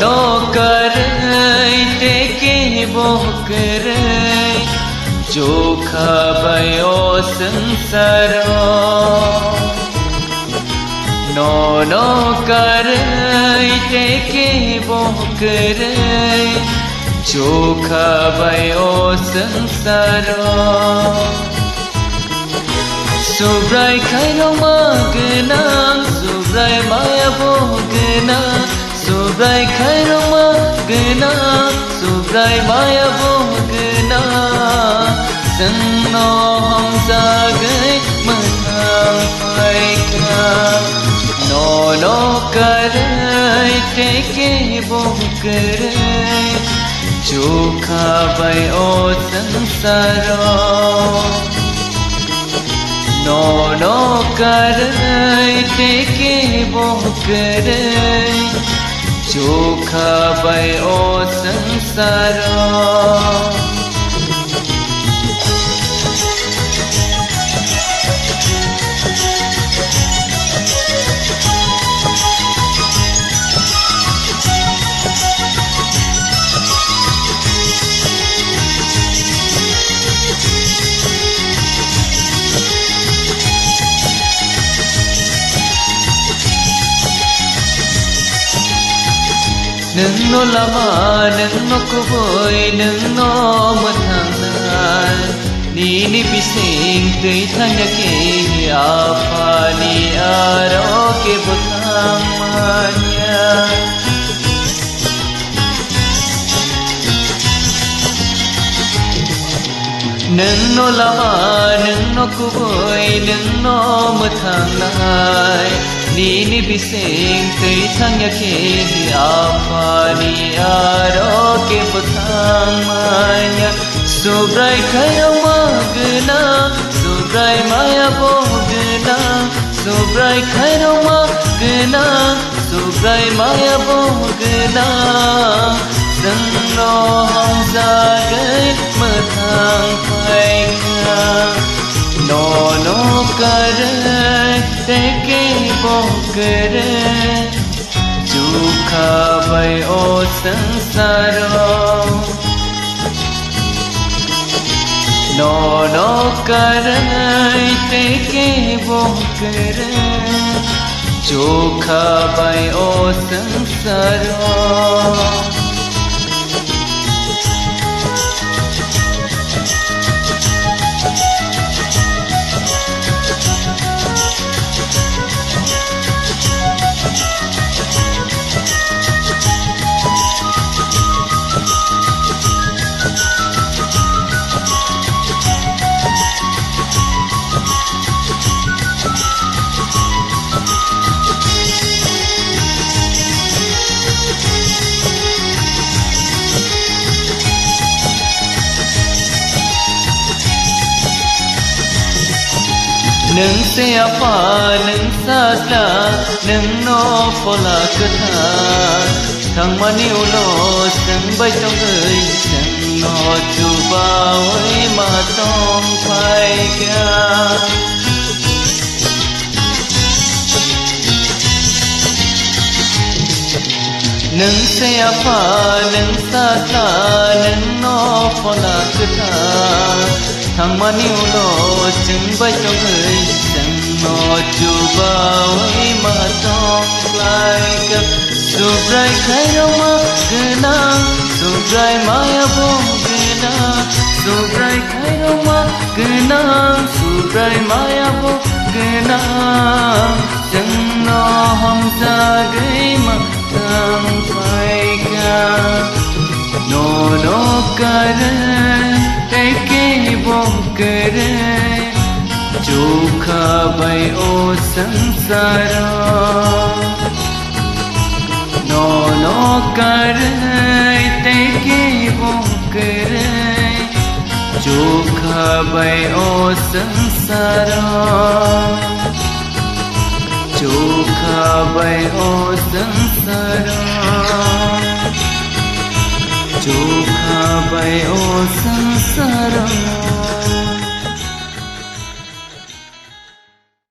No करे टेके बोकरे चोखा भयो संसारो नो करे टेके बोकरे चोखा भयो संसारो Subrai kairo magenang, subrai maya bogenang, subrai kairo magenang, subrai maya bogenang. Sanno hum jagai matang paikang, no karai teke bogerai, chokha bayo sansaro. नो करे टेके बोकरे चोखा भयो संसारो Nungno lama nungno kuboy nungno matangnan Nini bising tuy thanya ke apa ni aro ke butang manya Nungno lama nungno kuboy nungno matangnan Nini bising tuy thanya ke apa ni aro ke butang manya Subrai kairo magna subrai maya bogna subrai kairo magna subrai maya bogna Sanno hum jagai matang paika no karai teke Bokre चोखा भयो संसारो no करे टेके बोकरे चोखा भयो संसारो Nung se apa nung sasla nung no fola katha thang mani ulo sang bai tong ơi sang no chu ba oi ma tong phai kya Nung se apa nung sasla nung no fola katha thang mani ulo sang bai tong ơi no chuba oi ma tong lai ka subrai kairo magna subrai maya bogna subrai kairo magna subrai maya bogna sanno hum jagai matang paika no karai teke bonkare चोखा भयो संसारो no करे टेके बोकरे चोखा भयो संसारो चोखा भयो संसारो चोखा भयो संसारो